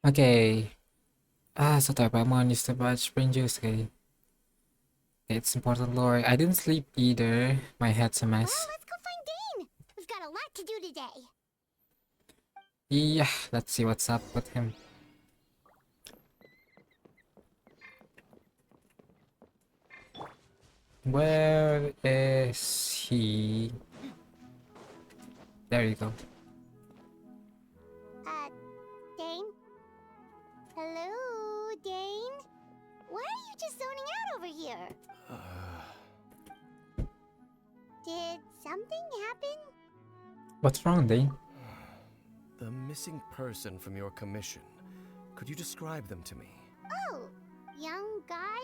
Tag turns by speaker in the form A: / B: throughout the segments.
A: Okay. So Paimon used to watch spring juice. Okay. It's important lore. I didn't sleep either. My head's a
B: Well,
A: mess.
B: let's go find Dane. We've got a lot to do today.
A: Yeah, let's see what's up with him. Where is he? There you go.
B: Uh, Dane? Hello, Dane? Why are you just zoning out over here? Did something happen?
A: What's wrong, Dane?
C: The missing person from your commission. Could you describe them to me?
B: Oh, young guy?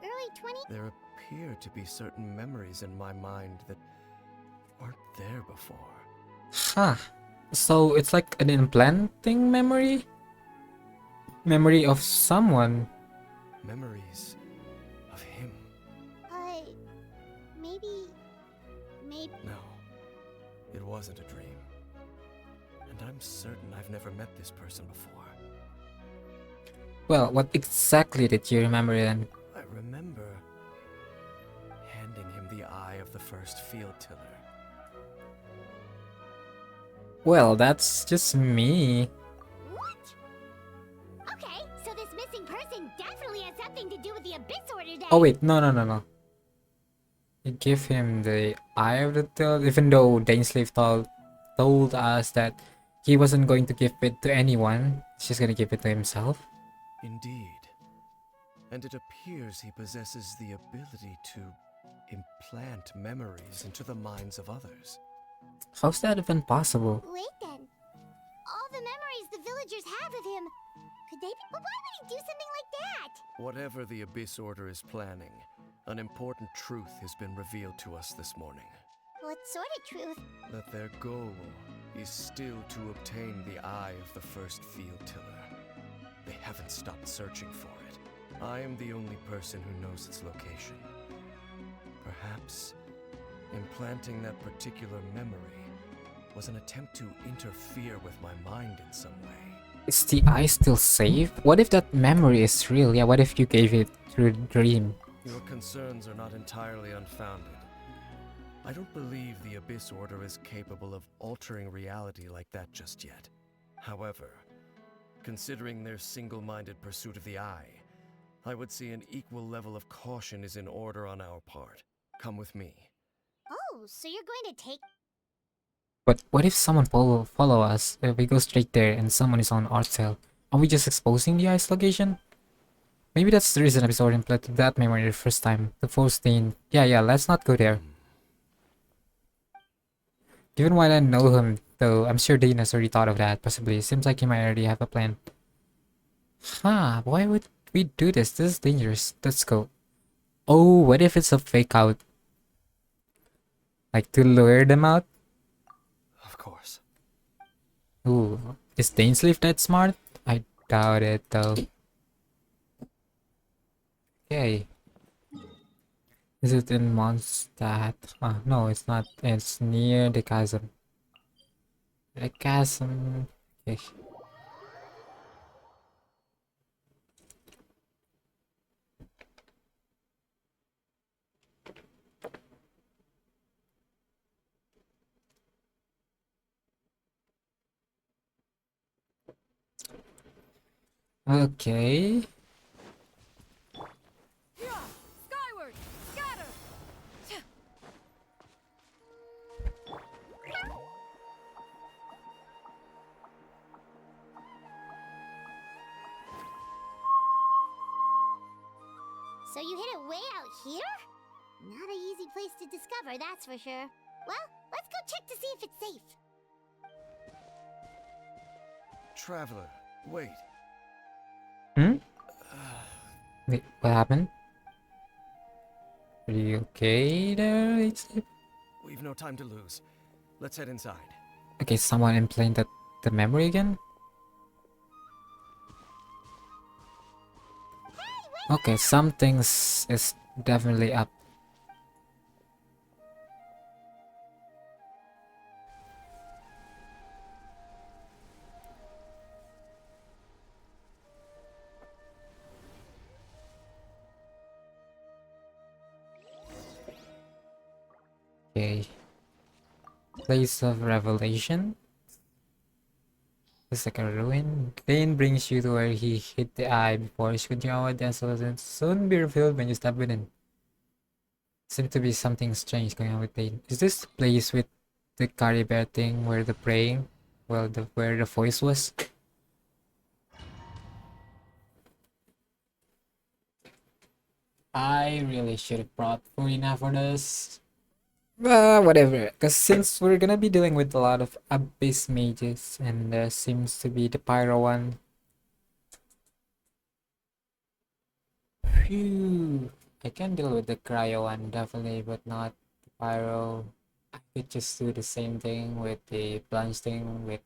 B: Early 20s?
C: There appear to be certain memories in my mind that weren't there before.
A: Huh. So it's like an implanting memory? Memory of someone.
C: Memories of him.
B: Uh, maybe... Maybe...
C: No, it wasn't a dream. And I'm certain I've never met this person before.
A: Well, what exactly did you remember then?
C: I remember handing him the eye of the first field tiller.
A: Well, that's just me.
B: What? Okay, so this missing person definitely has something to do with the Abyss Order then.
A: Oh wait, no. You give him the eye of the tail, even though Dainsleif told us that he wasn't going to give it to anyone. He's just gonna give it to himself.
C: Indeed. And it appears he possesses the ability to implant memories into the minds of others.
A: How's that even possible?
B: Wait then. All the memories the villagers have of him. Could they be? But why would he do something like that?
C: Whatever the Abyss Order is planning, an important truth has been revealed to us this morning.
B: What sort of truth?
C: That their goal is still to obtain the eye of the first field tiller. They haven't stopped searching for it. I am the only person who knows its location. Perhaps implanting that particular memory was an attempt to interfere with my mind in some way.
A: Is the eye still safe? What if that memory is real? Yeah, what if you gave it through a dream?
C: Your concerns are not entirely unfounded. I don't believe the Abyss Order is capable of altering reality like that just yet. However, considering their single-minded pursuit of the eye, I would say an equal level of caution is in order on our part. Come with me.
B: Oh, so you're going to take...
A: But what if someone follow us? If we go straight there and someone is on Artel, are we just exposing the eye's location? Maybe that's the reason Episode implanted that memory the first time. To force Dane. Yeah, let's not go there. Given what I know him, though, I'm sure Dane has already thought of that. Possibly. Seems like he might already have a plan. Huh, why would we do this? This is dangerous. Let's go. Oh, what if it's a fake out? Like to lure them out?
C: Of course.
A: Ooh, is Dainsleif that smart? I doubt it though. Okay. Is it in Mondstadt? No, it's not. It's near the chasm. The chasm. Okay. Okay.
D: Skyward! Scatter!
B: So you hid it way out here? Not an easy place to discover, that's for sure. Well, let's go check to see if it's safe.
C: Traveler, wait.
A: Hmm? Wait, what happened? Are you okay there, Dainsleif?
C: We've no time to lose. Let's head inside.
A: Okay, someone implanted the memory again? Okay, something's is definitely up. Okay. Place of Revelation. It's like a ruin. Bane brings you to where he hit the eye before Shkujawa Desolate and soon be revealed when you step within. Seems to be something strange going on with Bane. Is this the place with the Carry Bear thing where the praying? Well, where the voice was? I really should have brought Furina for this. Whatever. Because since we're gonna be dealing with a lot of Abyss mages, and there seems to be the Pyro one. Phew. I can deal with the Cryo one, definitely, but not the Pyro. I could just do the same thing with the plunge thing with.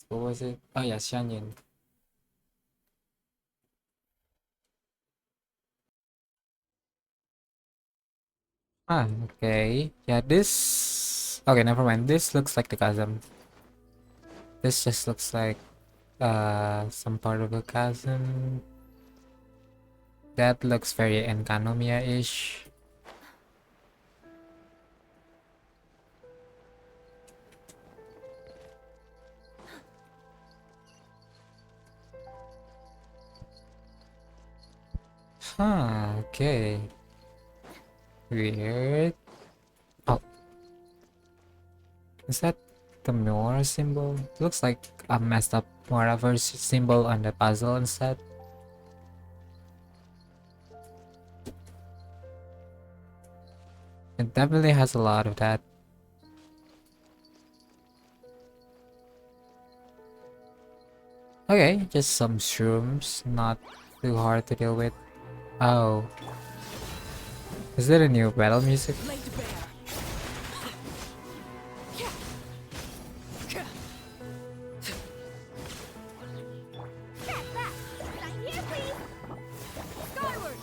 A: What was it? Oh, yeah, Shanyan. Ah, okay. Yeah, this. Okay, never mind. This looks like the chasm. This just looks like some part of a chasm. That looks very Enkanomiya-ish. Huh, okay. Weird. Oh, is that the Mora symbol? It looks like a messed up Moraverse symbol on the puzzle instead. It definitely has a lot of that. Okay, just some shrooms, not too hard to deal with. Oh, is there a new battle music?
D: Laid bare.
B: Right here, please.
D: Skyward.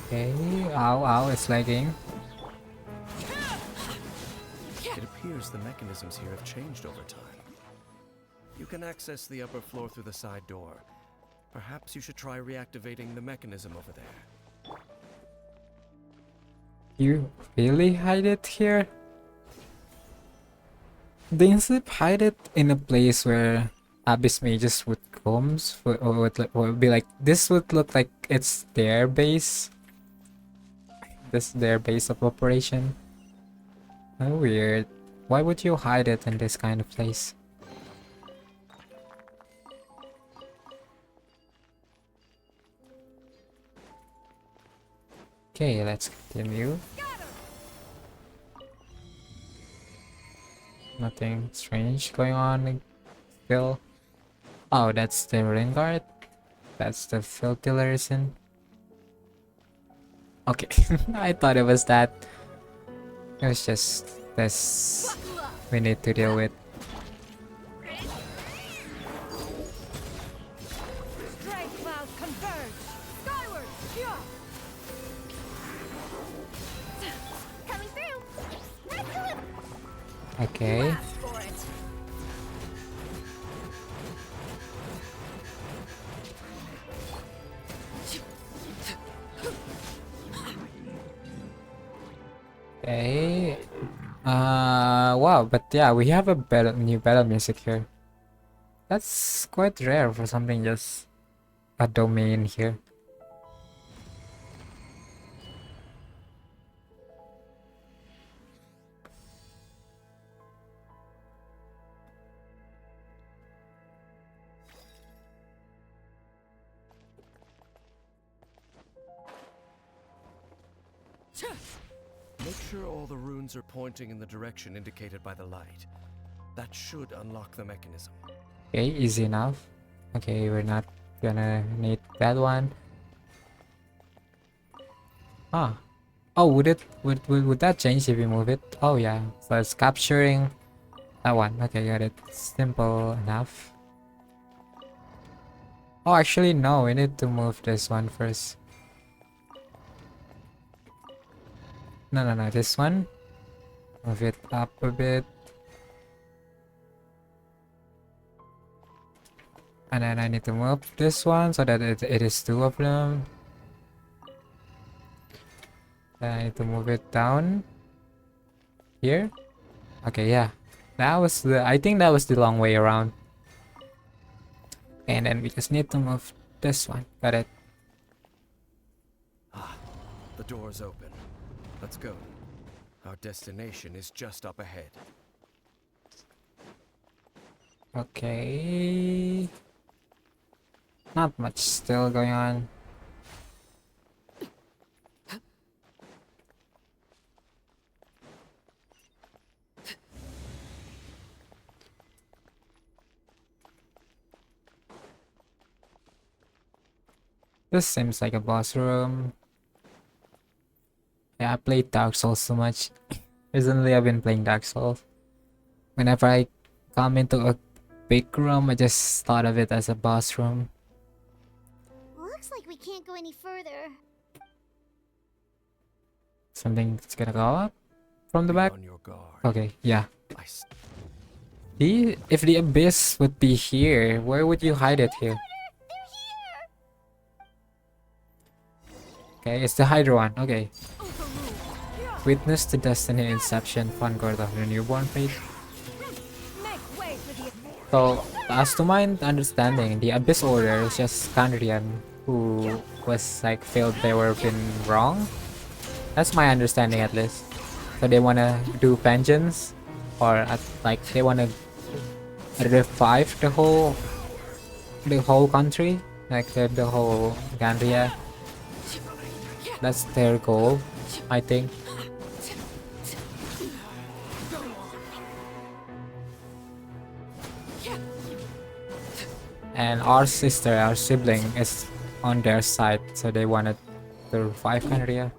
A: Okay, ow, ow, it's lagging.
C: It appears the mechanisms here have changed over time. You can access the upper floor through the side door. Perhaps you should try reactivating the mechanism over there.
A: You really hide it here? They slip hide it in a place where Abyss mages would comes would be like this would look like it's their base. This their base of operation. Oh, weird. Why would you hide it in this kind of place? Okay, let's continue. Nothing strange going on still. Oh, that's the rain guard. That's the filthy Larison. Okay, I thought it was that. It was just this we need to deal with.
D: Strength clouds converge. Skyward. Yeah.
B: Coming through. Excellent.
A: Okay.
D: Blast for it.
A: Okay. Wow, but yeah, we have a new battle music here. That's quite rare for something just a domain here.
C: Make sure all the runes are pointing in the direction indicated by the light. That should unlock the mechanism.
A: Okay, easy enough. Okay, we're not gonna need that one. Ah. Oh, would that change if we move it? Oh yeah. So it's capturing that one. Okay, got it. Simple enough. Oh, actually no, we need to move this one first. No, this one. Move it up a bit. And then I need to move this one so that it is two of them. Then I need to move it down. Here? Okay, yeah. I think that was the long way around. And then we just need to move this one. Got it.
C: The door's open. Let's go. Our destination is just up ahead.
A: Okay. Not much still going on. This seems like a boss room. Yeah, I played Dark Souls so much. Recently, I've been playing Dark Souls. Whenever I come into a big room, I just thought of it as a boss room.
B: Looks like we can't go any further.
A: Something's gonna go up from the
C: Be
A: back.
C: on your guard.
A: Okay, yeah.
C: I s-
A: If the abyss would be here, where would you hide it here?
B: They're here!
A: Okay, it's the Hydra one. Okay.
D: Overruled.
A: Witness to Destiny Inception, Vanguard of the Newborn Faith.
D: Make way for the
A: So, as to my understanding, the Abyss Order is just Kandrian who was like felt they were been wrong. That's my understanding at least. So they wanna do vengeance, or like they wanna revive the whole country, like the whole Gandria. That's their goal, I think. And our sister, our sibling, is on their side, so they wanted to revive Gandria.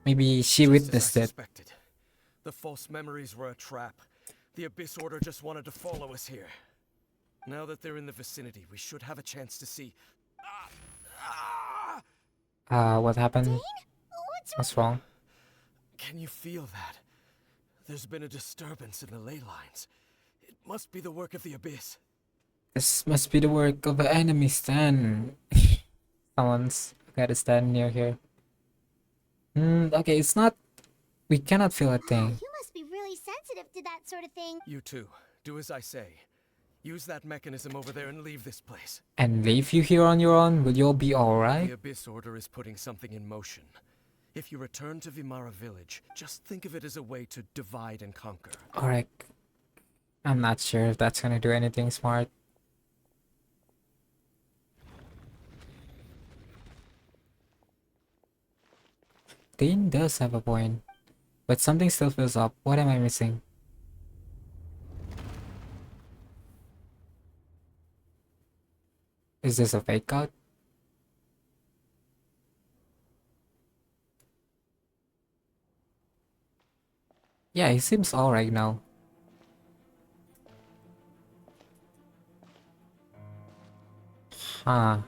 A: Maybe she
C: just as I
A: witnessed it.
C: suspected. The false memories were a trap. The Abyss Order just wanted to follow us here. Now that they're in the vicinity, we should have a chance to see.
A: What happened?
B: What's
A: What's wrong?
C: Can you feel that? There's been a disturbance in the ley lines. It must be the work of the Abyss.
A: This must be the work of an enemy stand. Someone's gotta stand near here. Okay, it's not. We cannot feel a thing.
B: You must be really sensitive to that sort of thing.
C: You too. Do as I say. Use that mechanism over there and leave this place.
A: And leave you here on your own? Will you all be
C: The
A: alright?
C: Abyss Order is putting something in motion. If you return to Vimara Village, just think of it as a way to divide and conquer.
A: Alright. I'm not sure if that's gonna do anything smart. Dane does have a point. But something still feels up. What am I missing? Is this a fake out? Yeah, he seems alright now. Huh.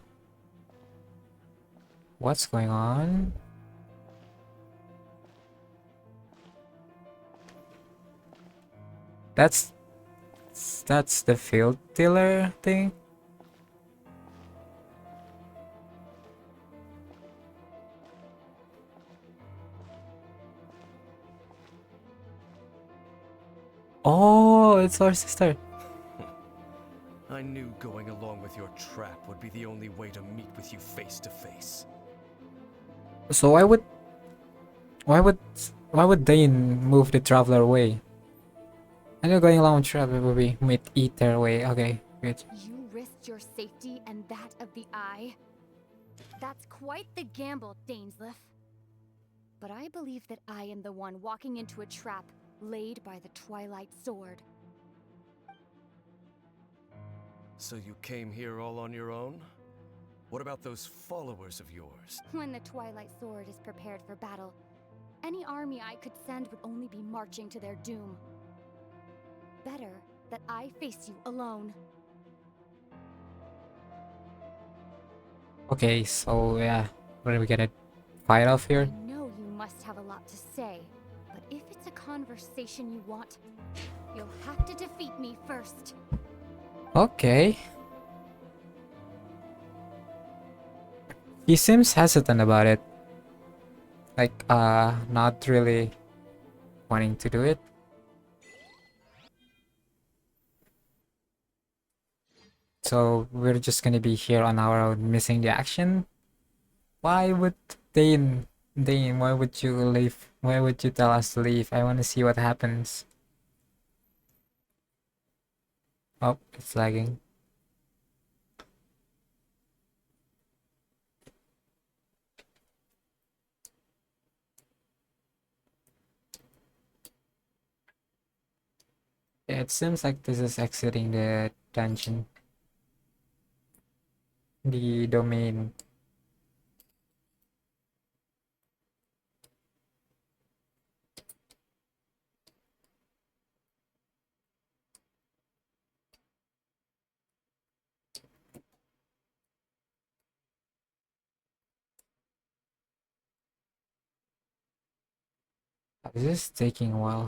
A: What's going on? That's the field tiller thing. Oh, it's our sister.
C: I knew going along with your trap would be the only way to meet with you face to face.
A: So why would Dane move the traveler away? I know going along with traveler will be meet Ether way. Okay, good.
D: You risked your safety and that of the Eye? That's quite the gamble, Dainsleif. But I believe that I am the one walking into a trap laid by the Twilight Sword.
C: So you came here all on your own? What about those followers of yours?
D: When the Twilight Sword is prepared for battle, any army I could send would only be marching to their doom. Better that I face you alone.
A: Okay, so yeah, what are we gonna fight off here?
D: I know you must have a lot to say, but if it's a conversation you want, you'll have to defeat me first.
A: Okay. He seems hesitant about it. Like, not really wanting to do it. So we're just gonna be here on our own, missing the action. Why would Dane, Dane, why would you leave? Why would you tell us to leave? I want to see what happens. Oh, it's lagging. Yeah, it seems like this is exiting the dungeon, the domain. This is taking a while.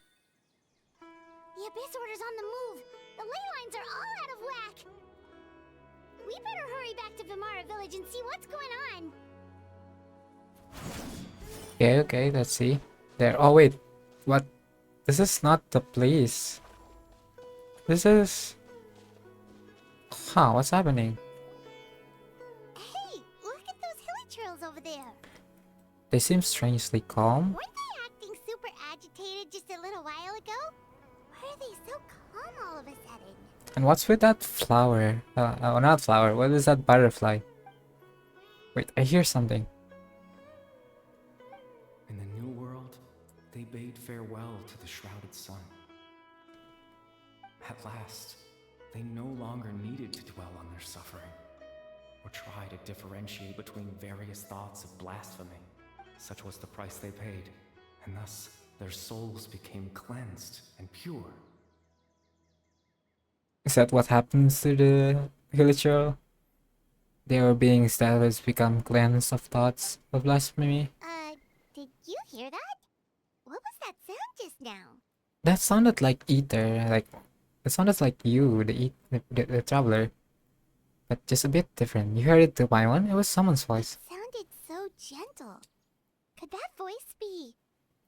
B: The Abyss Order's on the move. The ley lines are all out of whack. We better hurry back to Vimara Village and see what's going on.
A: Okay, okay, let's see. There. Oh wait, what? This is not the place. This is. Huh? What's happening?
B: Hey, look at those hilly trails over there.
A: They seem strangely calm.
B: Weren't they acting super agitated just a little while ago? Why are they so calm all of a sudden?
A: And what's with that flower? Oh, not flower. What is that butterfly? Wait, I hear something.
E: In the new world, they bade farewell to the shrouded sun. At last, they no longer needed to dwell on their suffering, or try to differentiate between various thoughts of blasphemy. Such was the price they paid, and thus their souls became cleansed and pure.
A: Is that what happens to the villager? They are beings that has become cleansed of thoughts of blasphemy.
B: Did you hear that? What was that sound just now?
A: That sounded like Ether, like it sounded like you, the traveler, but just a bit different. You heard it to my one. It was someone's voice.
B: It sounded so gentle. Could that voice be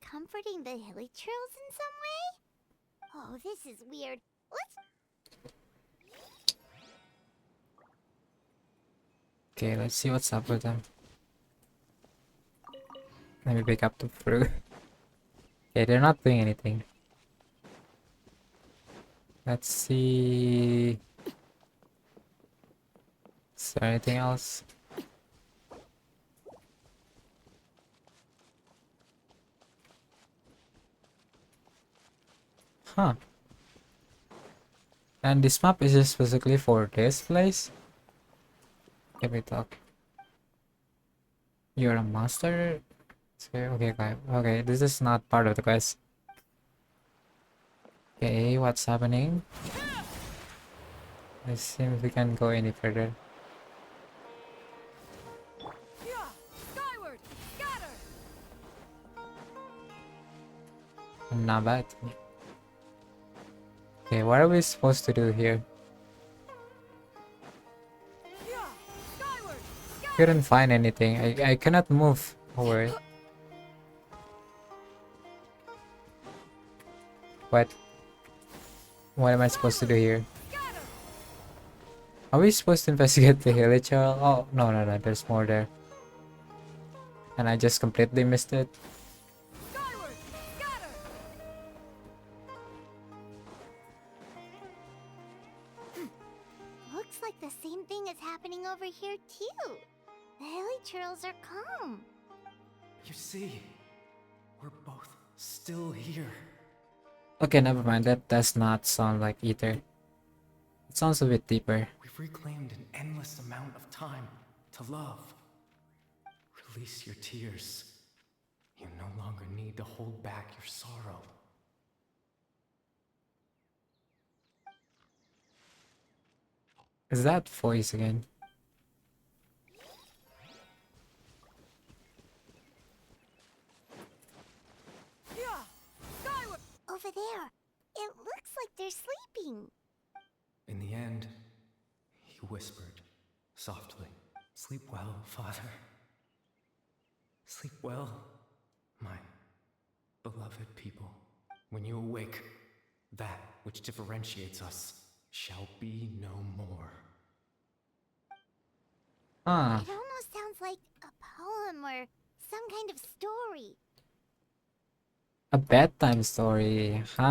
B: comforting the hilly trails in some way? Oh, this is weird.
A: Okay, let's see what's up with them. Let me pick up the fruit. Okay, they're not doing anything. Let's see. Is there anything else? Huh. And this map is just specifically for this place? Let me talk. You're a master? Okay, okay, okay, this is not part of the quest. Okay, what's happening? Let's see if we can go any further.
D: Skyward! Scatter!
A: Not bad. Okay, what are we supposed to do here?
D: Skyward!
A: Couldn't find anything. I cannot move over it. What? What am I supposed to do here? Are we supposed to investigate the village? Oh, no, no, no, there's more there. And I just completely missed it.
D: Skyward! Scatter!
B: Looks like the same thing is happening over here too. The hilly trails are calm.
E: You see, we're both still here.
A: Okay, never mind. That does not sound like Ether. It sounds a bit deeper.
E: We've reclaimed an endless amount of time to love. Release your tears. You no longer need to hold back your sorrow.
A: Is that voice again?
B: Over there. It looks like they're sleeping.
E: In the end, he whispered softly, "Sleep well, Father. Sleep well, my beloved people." When you awake, that which differentiates us shall be no more.
A: Ah,
B: It almost sounds like a poem or some kind of story.
A: a bedtime story. Huh,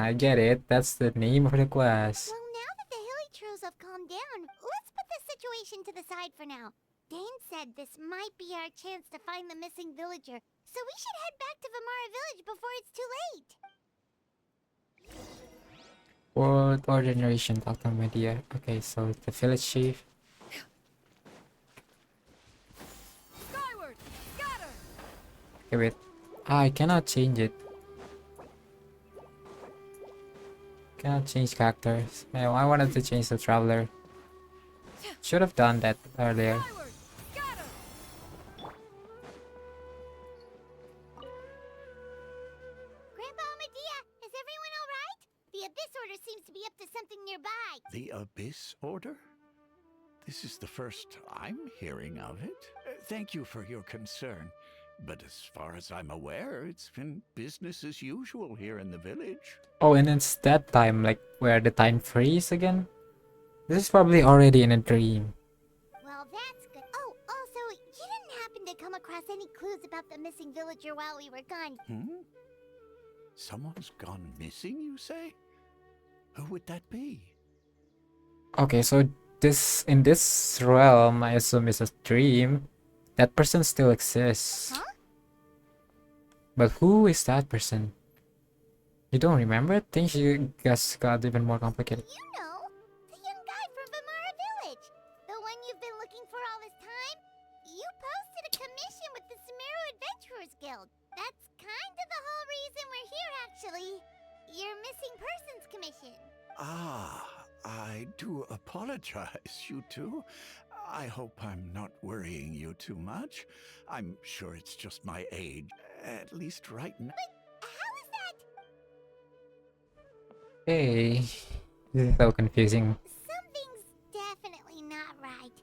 A: I get it. That's the name of the quest.
B: Well, now that the Hilly have calmed down, let's put this situation to the side for now. Dane said this might be our chance to find the missing villager, so we should head back to Vimara Village before it's too late.
A: Fourth or generation Dr. Media. Okay, so the village chief.
D: Skyward! Scatter!
A: Okay, wait. Ah, I cannot change it. Cannot change characters. I wanted to change the traveler. Should have done that earlier.
D: Skyward! Scatter!
B: Grandpa Medea, is everyone alright? The Abyss Order seems to be up to something nearby.
F: The Abyss Order? This is the first I'm hearing of it. Thank you for your concern. But as far as I'm aware, it's been business as usual here in the village.
A: Oh, and it's that time, like, where the time freeze again? This is probably already in a dream.
B: Well, that's good. Oh, also, you didn't happen to come across any clues about the missing villager while we were gone.
F: Someone's gone missing, you say? Who would that be?
A: Okay, so this, in this realm, I assume is a dream. That person still exists.
B: Huh?
A: But who is that person? You don't remember? Things you guess got even more complicated.
B: You know, the young guy from Vimara Village. The one you've been looking for all this time. You posted a commission with the Sumeru Adventurers Guild. That's kind of the whole reason we're here, actually. Your missing persons commission.
F: Ah, I do apologize, you two. I hope I'm not worrying you too much. I'm sure it's just my age. At least right now.
B: How is that?
A: Hey, this is so confusing.
B: Something's definitely not right.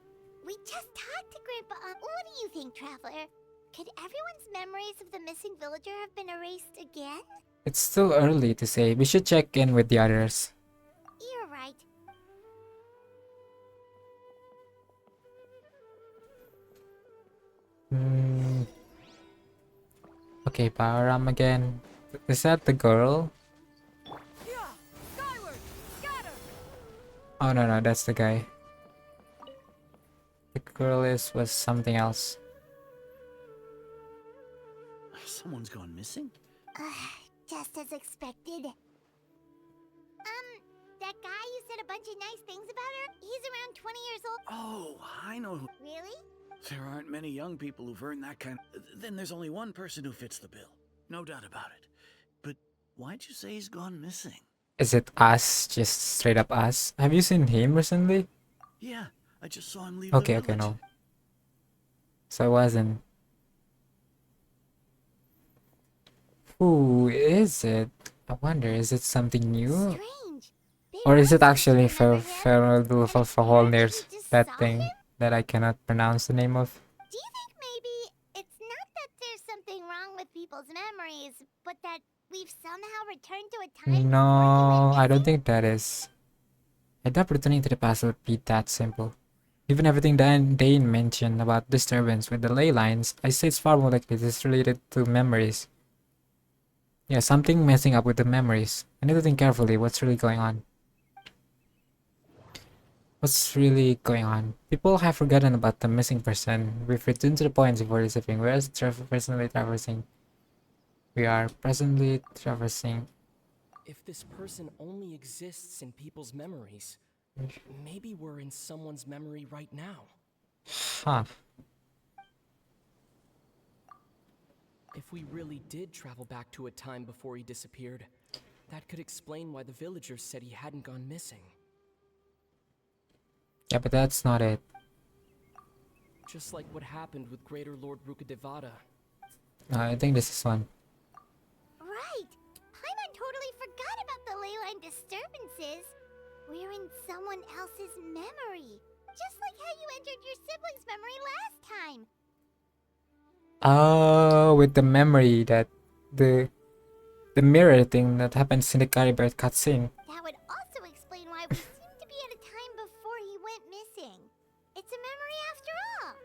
B: We just talked to Grandpa. What do you think, Traveler? Could everyone's memories of the missing villager have been erased again?
A: It's still early to say. We should check in with the others.
B: You're right.
A: Okay, Balaram again. Is that the girl?
D: Yeah! Skyward! Scatter!
A: Oh no, that's the guy. The girl was something else.
G: Someone's gone missing?
B: Just as expected. That guy you said a bunch of nice things about her? He's around 20 years old.
G: Oh, I know who.
B: Really?
G: There aren't many young people who've earned that kind. Then there's only one person who fits the bill. No doubt about it. But why'd you say he's gone missing?
A: Is it us? Just straight up us? Have you seen him recently?
G: Yeah, I just saw him leave
A: Okay,
G: the
A: okay,
G: village.
A: no. So it wasn't. Who is it? I wonder, is it something new?
B: Strange. Big
A: Or is it
B: Rose
A: actually
B: mentioned remember him,
A: Feral
B: and
A: Faholnir's
B: actually just
A: that
B: saw
A: thing
B: him?
A: that I cannot pronounce the name of?
B: Do you think maybe it's not that there's something wrong with people's memories, but that we've somehow returned to a time before you
A: No,
B: went
A: I don't
B: missing?
A: think that is. I doubt returning to the past would be that simple. Given everything Dane mentioned about disturbance with the ley lines, I say it's far more likely this is related to memories. Yeah, something messing up with the memories. I need to think carefully what's really going on. What's really going on? People have forgotten about the missing person. We've returned to the point before disappearing. We are presently traversing.
H: If this person only exists in people's memories, maybe we're in someone's memory right now.
A: Huh.
H: If we really did travel back to a time before he disappeared, that could explain why the villagers said he hadn't gone missing.
A: Yeah, but that's not it.
H: Just like what happened with Greater Lord Rukadevada.
A: I think this is one.
B: Right. Paimon totally forgot about the leyline disturbances. We're in someone else's memory. Just like how you entered your sibling's memory last time.
A: Oh, with the memory that the the mirror thing that happens in the Caribert cutscene.
B: That would also explain why we seem to be at a time before he went missing. It's a memory after all.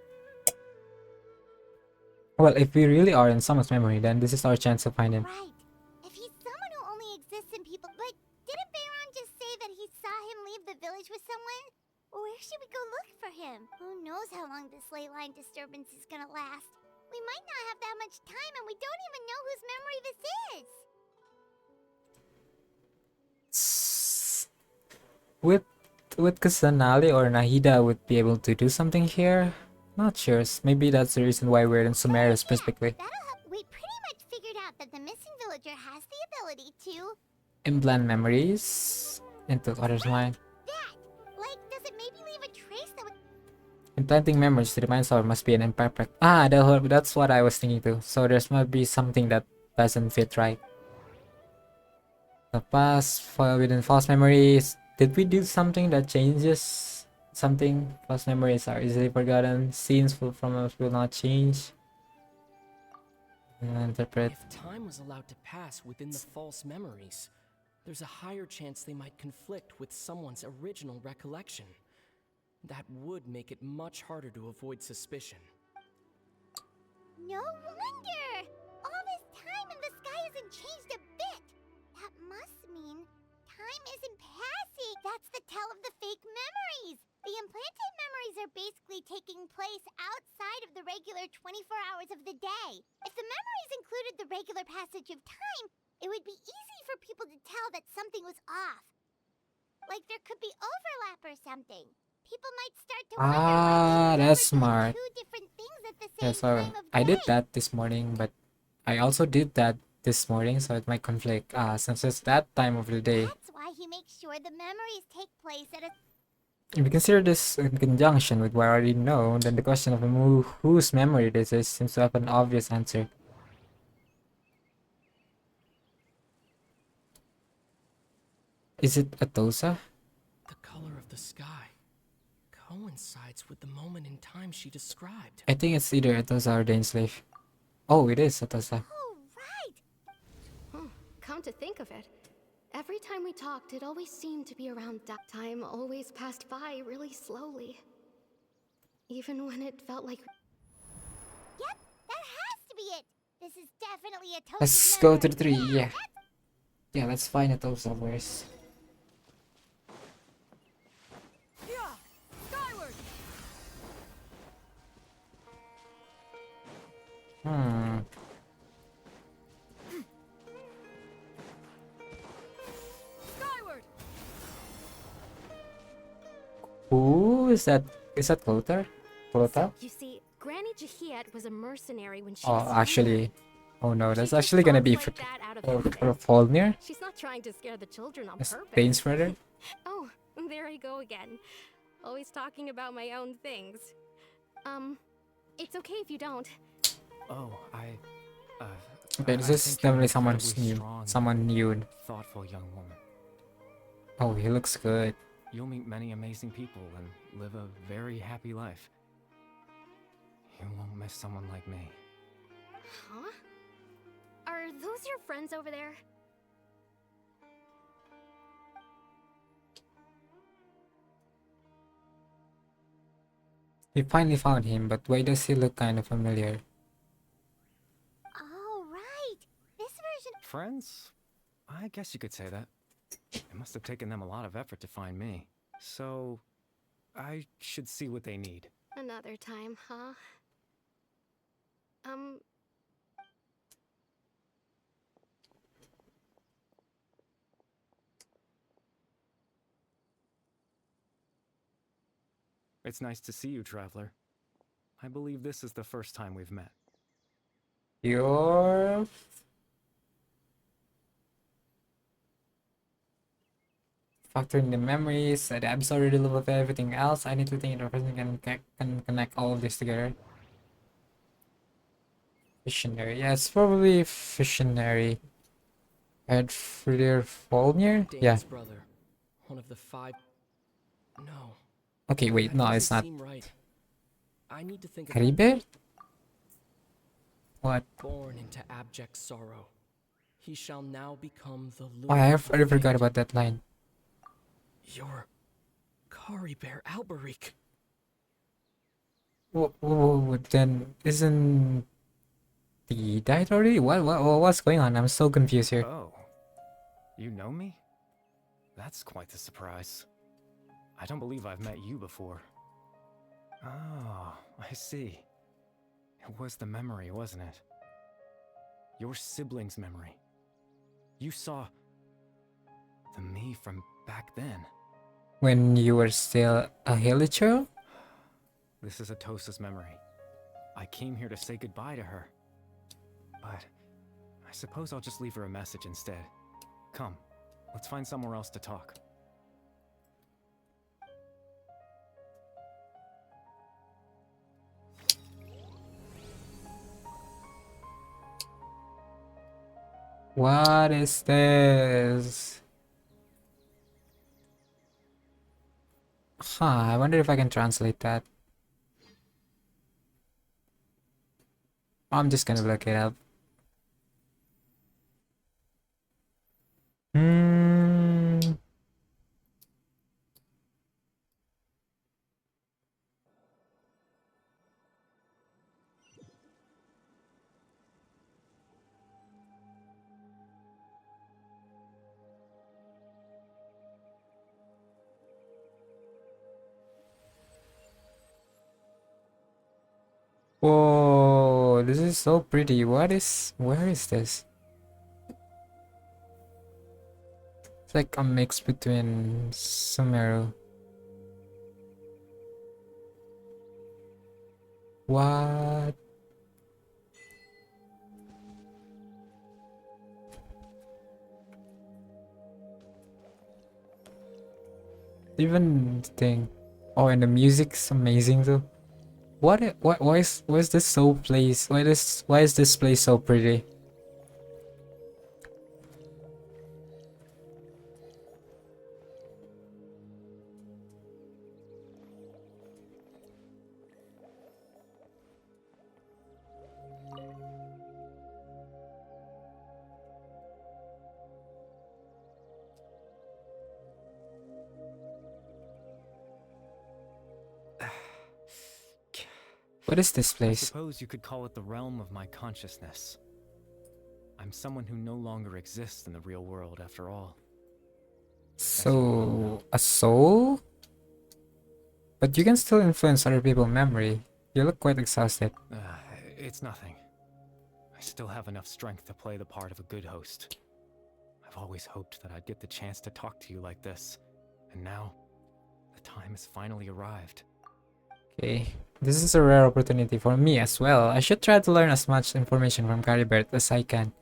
A: Well, if we really are in someone's memory, then this is our chance to find him.
B: Right. If he's someone who only exists in people, but didn't Bayron just say that he saw him leave the village with someone? Where should we go look for him? Who knows how long this ley line disturbance is gonna last? We might not have that much time, and we don't even know whose memory this is.
A: With Kusanali or Nahida would be able to do something here? Not sure. Maybe that's the reason why we're in Sumeria specifically.
B: That'll help. We pretty much figured out that the missing villager has the ability to...
A: Implant memories into others' mind.
B: That! Like, does it maybe leave a trace that would...
A: Implanting memories to the mind soul must be an imperfect. That's what I was thinking too. So there's must be something that doesn't fit right. The past within false memories. Did we do something that changes something? False memories are easily forgotten. Scenes from us will not change. Interpret.
H: If time was allowed to pass within the false memories, there's a higher chance they might conflict with someone's original recollection. That would make it much harder to avoid suspicion.
B: No wonder! All this time and the sky hasn't changed a bit! That must mean time isn't passing! That's the tell of the fake memories! The implanted memories are basically taking place outside of the regular 24 hours of the day. If the memories included the regular passage of time, it would be easy for people to tell that something was off. Like there could be overlap or something. People might start to wonder why
A: That's
B: people
A: smart.
B: do two different things at the
A: Yeah,
B: same
A: so
B: time of
A: I did
B: day.
A: that this morning, but I also did that this morning, so it might conflict. Since it's that time of the day.
B: That's why he makes sure the memories take place at a...
A: If we consider this in conjunction with what I already know, then the question of whose memory this is seems to have an obvious answer. Is it Atosa?
H: The color of the sky coincides with the moment in time she described.
A: I think it's either Atosa or Dainsleif. Oh, it is Atosa.
B: Oh, right!
I: Come to think of it, every time we talked, it always seemed to be around that time. Always passed by really slowly. Even when it felt like...
B: Yep, that has to be it! This is definitely a total
A: Let's go to the tree, yeah. Yeah, let's find Atosa first.
H: Skyward!
A: Hmm.
H: Skyward!
A: Who is that? Is that Clothar? Clothar?
I: You see, Granny Jahiet was a mercenary when she
A: Oh,
I: was
A: actually. Oh no,
I: She
A: that's
I: just
A: actually gonna
I: talks
A: be
I: like that out of
A: for
I: nowhere.
A: Folnir?
I: She's not trying to scare the children on
A: That's
I: purpose.
A: Dane's brother?
I: Oh, there I go again. Always talking about my own things. It's okay if you don't.
E: Oh,
A: Okay, this
E: I
A: is
E: think you're
A: definitely
E: an
A: someone's
E: incredibly
A: new.
E: strong,
A: Someone new.
E: thoughtful young woman.
A: Oh, he looks good.
E: You'll meet many amazing people and live a very happy life. You won't miss someone like me.
I: Huh? Are those your friends over there?
A: We finally found him, but why does he look kind of familiar?
B: Oh, right! This version...
E: Friends? I guess you could say that. It must have taken them a lot of effort to find me. So, I should see what they need.
I: Another time, huh?
E: It's nice to see you, Traveler. I believe this is the first time we've met.
A: You're... Factoring the memories, the absorb a little of everything else. I need to think the person can connect all of this together. Visionary. Yeah, it's probably visionary. Edfridir Folnir?
H: Dane's
A: Yeah.
H: brother. One of the 5... No.
A: Okay, wait,
H: That
A: no,
H: doesn't
A: it's not.
H: seem right. I need to think of
A: Karibe? What?
H: born into abject sorrow. he shall now become the loom
A: Oh, I
H: of
A: already forgot
H: fate.
A: about that line.
H: You're Kari Bear Alberic.
A: Whoa, then isn't he died already? What's going on? I'm so confused here.
E: Oh, you know me? That's quite the surprise. I don't believe I've met you before. Oh, I see. It was the memory, wasn't it? Your sibling's memory. You saw the me from back then.
A: When you were still a Hilichurl?
E: This is Atosa's memory. I came here to say goodbye to her. But I suppose I'll just leave her a message instead. Come, let's find somewhere else to talk.
A: What is this? Huh, I wonder if I can translate that. I'm just gonna look it up. Hmm. Whoa, this is so pretty. Where is this? It's like a mix between Sumeru. What? Even the thing. Oh, and the music's amazing too. Why is this so place? Why is this place so pretty? What is this
E: I
A: place?
E: suppose you could call it the realm of my consciousness. I'm someone who no longer exists in the real world after all.
A: So, a soul? But you can still influence other people's memory. You look quite exhausted.
E: It's nothing. I still have enough strength to play the part of a good host. I've always hoped that I'd get the chance to talk to you like this. And now, the time has finally arrived.
A: Okay, this is a rare opportunity for me as well. I should try to learn as much information from Caribert as I can.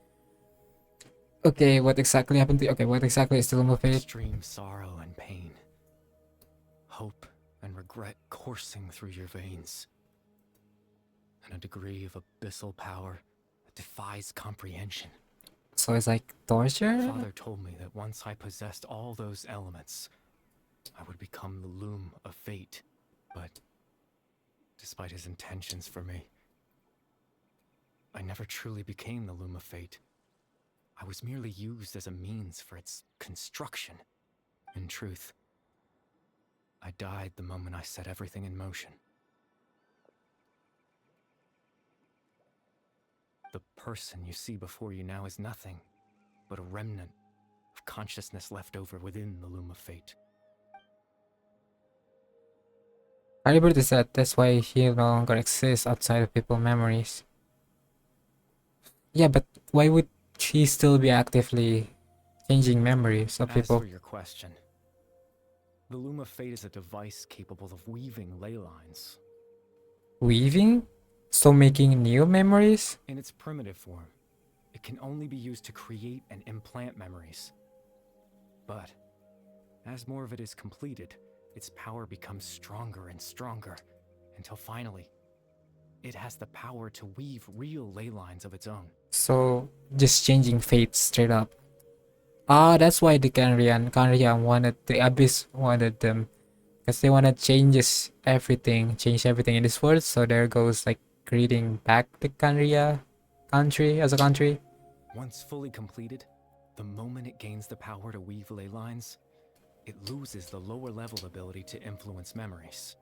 A: Okay, what exactly happened to you? Okay, what exactly is the Loom of Fate?
E: Extreme sorrow and pain. Hope and regret coursing through your veins. And a degree of abyssal power that defies comprehension.
A: So it's like torture?
E: Father told me that once I possessed all those elements, I would become the Loom of Fate. But despite his intentions for me, I never truly became the Loom of Fate. I was merely used as a means for its construction. In truth, I died the moment I set everything in motion. The person you see before you now is nothing but a remnant of consciousness left over within the Loom of Fate.
A: Caribert is that that's why he no longer exists outside of people's memories. Yeah, but why would she still be actively changing memories of
E: As
A: people?
E: for your question, the Loom of Fate is a device capable of weaving ley lines.
A: Weaving? So making new memories?
E: In its primitive form, it can only be used to create and implant memories. But as more of it is completed, its power becomes stronger and stronger, until finally, it has the power to weave real ley lines of its own.
A: So just changing fate straight up. Ah, that's why the Kanrian wanted the Abyss wanted them. Because they wanna change everything in this world. So there goes like creating back the Kanria country as a country.
E: Once fully completed, the moment it gains the power to weave ley lines, it loses the lower level ability to influence memories.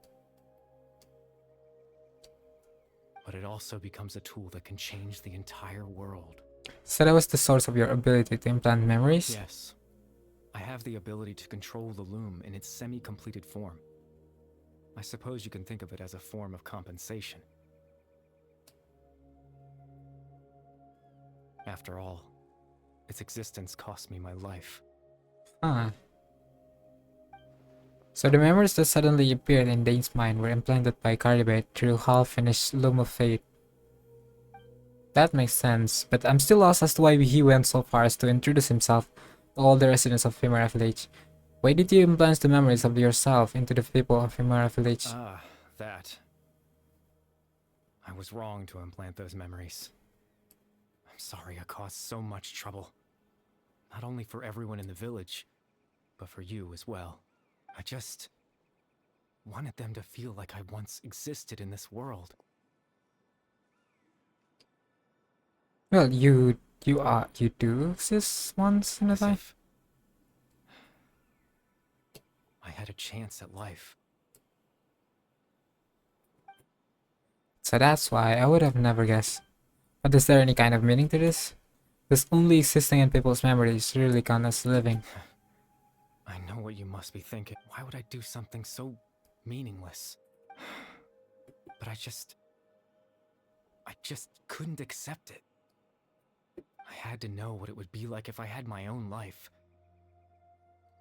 E: But it also becomes a tool that can change the entire world.
A: So that was the source of your ability to implant memories?
E: Yes. I have the ability to control the loom in its semi-completed form. I suppose you can think of it as a form of compensation. After all, its existence cost me my life.
A: Huh. So the memories that suddenly appeared in Dane's mind were implanted by Caribet through half-finished Loom of Fate. That makes sense, but I'm still lost as to why he went so far as to introduce himself to all the residents of Femara Village. Why did you implant the memories of yourself into the people of Femara Village?
E: Ah, that. I was wrong to implant those memories. I'm sorry I caused so much trouble. Not only for everyone in the village, but for you as well. I just wanted them to feel like I once existed in this world.
A: Well, you do exist once in a
E: As
A: time.
E: if I had a chance at life.
A: So that's why I would have never guessed. But is there any kind of meaning to this? Does only existing in people's memories really count as living?
E: I know what you must be thinking. Why would I do something so meaningless? But I just couldn't accept it. I had to know what it would be like if I had my own life.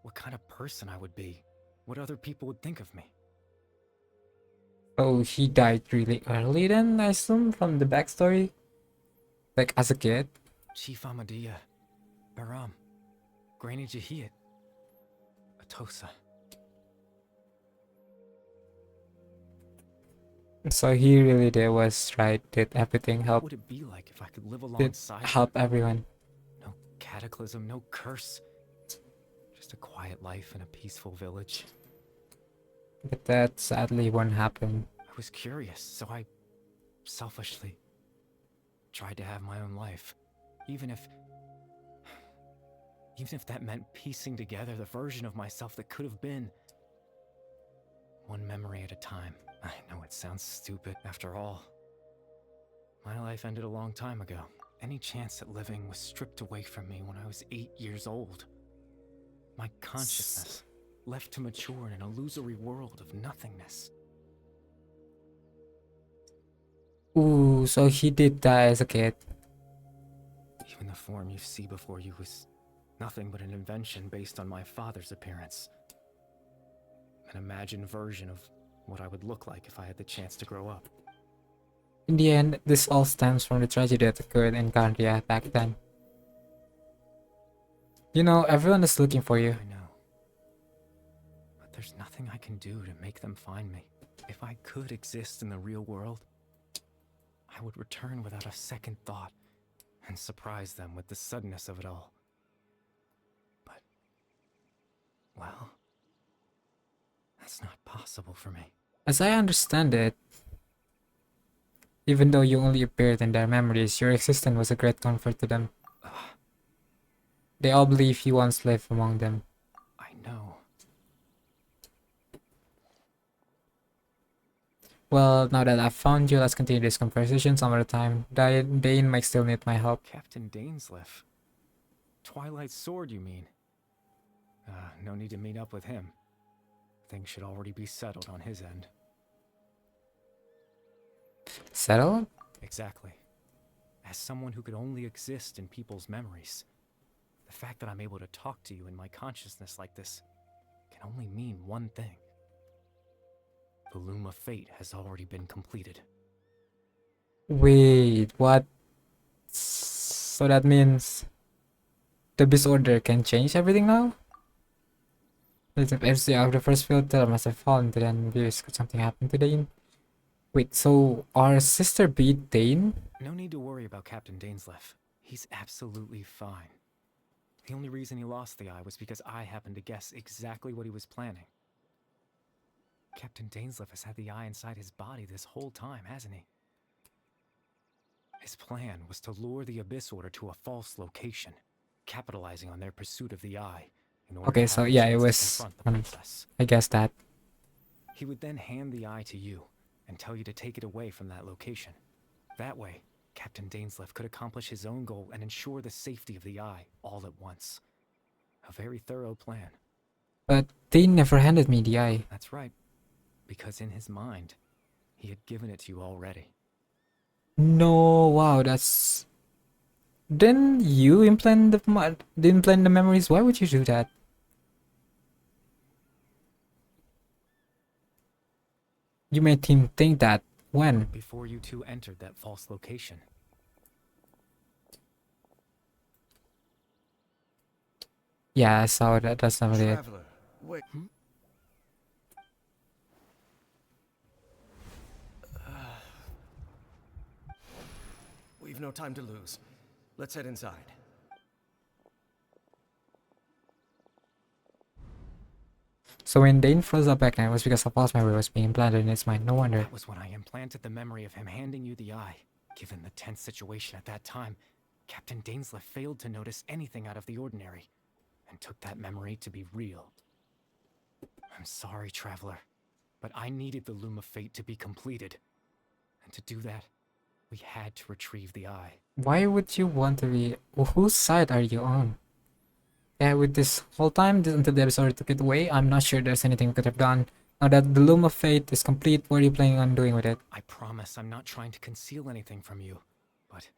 E: What kind of person I would be. What other people would think of me.
A: Oh, he died really early then, I assume, from the backstory? Like, as a kid?
E: Chief Ahmadiyya, Baram, Granny Jahiyat, Atosa.
A: So he really did everything
E: What
A: help,
E: would it be like if I could live
A: did
E: alongside
A: help everyone.
E: No cataclysm, no curse. Just a quiet life in a peaceful village.
A: But that sadly won't happen.
E: I was curious, so I selfishly tried to have my own life. Even if that meant piecing together the version of myself that could have been. One memory at a time. I know it sounds stupid. After all, my life ended a long time ago. Any chance at living was stripped away from me when I was 8 years old. My consciousness left to mature in an illusory world of nothingness.
A: Ooh, so he did die as a kid.
E: Even the form you see before you was nothing but an invention based on my father's appearance. An imagined version of what I would look like if I had the chance to grow up.
A: In the end, this all stems from the tragedy that occurred in Gandria back then. You know, everyone is looking for you.
E: I know. But there's nothing I can do to make them find me. If I could exist in the real world, I would return without a second thought and surprise them with the suddenness of it all. But, well, that's not possible for me.
A: As I understand it, even though you only appeared in their memories, your existence was a great comfort to them. They all believe you once lived among them.
E: I know.
A: Well, now that I've found you, let's continue this conversation some other time. Dane might still need my help.
E: Captain Dainsleif. Twilight Sword, you mean? No need to meet up with him. Things should already be settled on his end.
A: Settled?
E: Exactly. As someone who could only exist in people's memories, the fact that I'm able to talk to you in my consciousness like this can only mean one thing. The Loom of Fate has already been completed.
A: Wait, what? So that means the Beast Order can change everything now? The MC of the first filter must have fallen to the envious. Could something happen to Dane? Wait, so our sister beat Dane?
E: No need to worry about Captain Dainsleif. He's absolutely fine. The only reason he lost the eye was because I happened to guess exactly what he was planning. Captain Dainsleif has had the eye inside his body this whole time, hasn't he? His plan was to lure the Abyss Order to a false location, capitalizing on their pursuit of the Eye in order
A: Okay,
E: to
A: so
E: have a
A: yeah, it
E: chance to
A: was.
E: confront the princess.
A: I guess that.
E: He would then hand the Eye to you and tell you to take it away from that location. That way, Captain Dainsleif could accomplish his own goal and ensure the safety of the Eye all at once. A very thorough plan.
A: But they never handed me the eye.
E: That's right, because in his mind, he had given it to you already.
A: No, wow, that's. Then you implant the memories. Why would you do that? You made him think that when?
E: Before you two entered that false location.
A: Yeah, I saw that. That's not it.
C: Traveler, wait. We've no time to lose. Let's head inside.
A: So when Dane froze up back then, it was because a false memory was being implanted in his mind. No wonder.
E: That was when I implanted the memory of him handing you the eye. Given the tense situation at that time, Captain Dainsleif failed to notice anything out of the ordinary, and took that memory to be real. I'm sorry, Traveler, but I needed the Loom of Fate to be completed. And to do that, we had to retrieve the eye.
A: Why would you want to be? Whose side are you on? Yeah, with this whole time until the episode took it away, I'm not sure there's anything we could have done. Now that the Loom of Fate is complete, what are you planning on doing with it?
E: I promise I'm not trying to conceal anything from you, but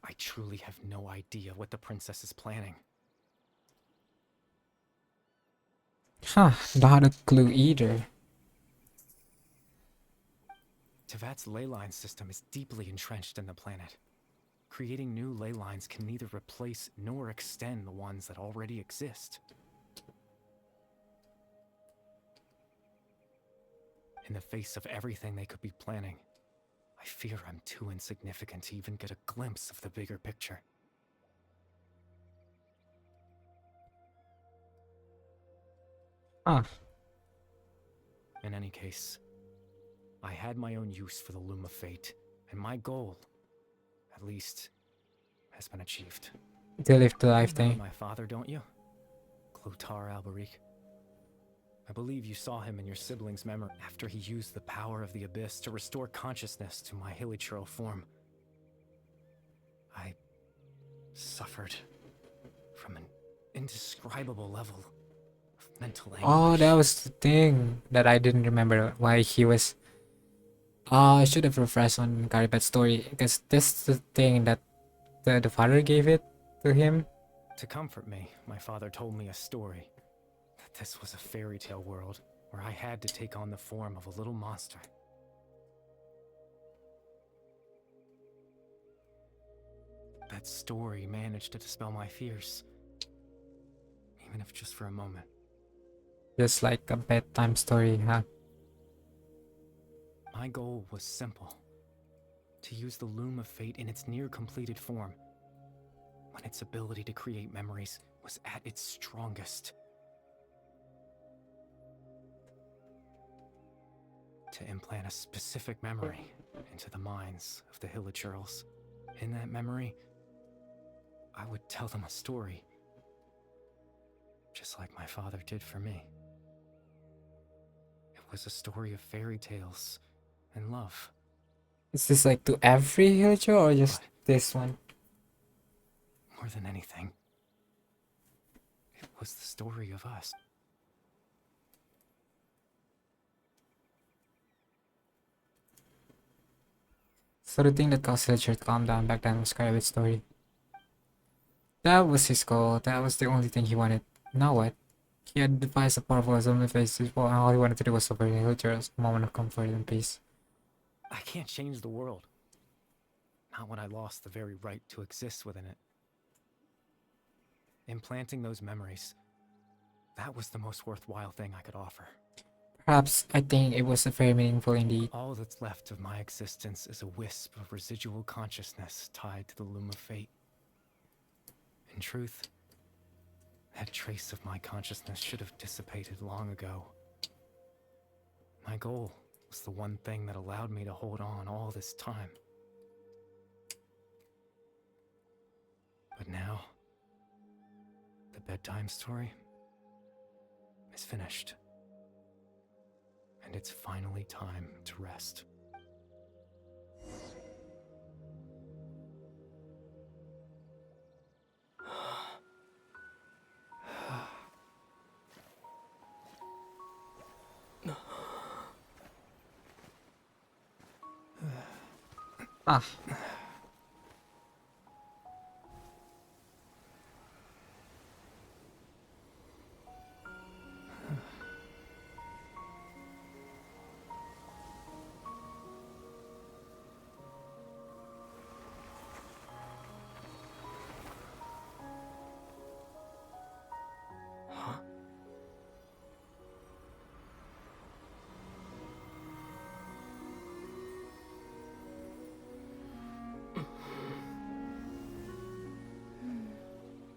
E: I truly have no idea what the princess is planning.
A: Huh, not a clue either.
E: Tevat's ley line system is deeply entrenched in the planet. Creating new ley lines can neither replace nor extend the ones that already exist. In the face of everything they could be planning, I fear I'm too insignificant to even get a glimpse of the bigger picture.
A: Huh.
E: In any case, I had my own use for the Loom of Fate, and my goal, at least, has been achieved.
A: To live the life
E: You know
A: thing.
E: my father, don't you? Clotar Alberic. I believe you saw him in your sibling's memory after he used the power of the Abyss to restore consciousness to my hilichurl form. I suffered from an indescribable level of mental anguish.
A: Oh, that was the thing that I didn't remember why he was. I should have refreshed on Garibet's story because this is the thing that the father gave it to him.
E: To comfort me, my father told me a story. That this was a fairy tale world where I had to take on the form of a little monster. That story managed to dispel my fears. Even if just for a moment.
A: Just like a bedtime story, huh?
E: My goal was simple. To use the Loom of Fate in its near-completed form, when its ability to create memories was at its strongest. To implant a specific memory into the minds of the hilichurls. In that memory, I would tell them a story, just like my father did for me. It was a story of fairy tales and love.
A: Is this like to every villager or just
E: But
A: this one?
E: more than anything, it was the story of us.
A: So the thing that caused villager to calm down back then was Garibet's story. That was his goal. That was the only thing he wanted. Now what? He had devised a powerful zombie face. All he wanted to do was offer the villagers a moment of comfort and peace.
E: I can't change the world. Not when I lost the very right to exist within it. Implanting those memories, that was the most worthwhile thing I could offer.
A: Perhaps I think it was very meaningful indeed.
E: All that's left of my existence is a wisp of residual consciousness tied to the Loom of Fate. In truth, that trace of my consciousness should have dissipated long ago. My goal was the one thing that allowed me to hold on all this time. But now, the bedtime story is finished. And it's finally time to rest.
A: Ah,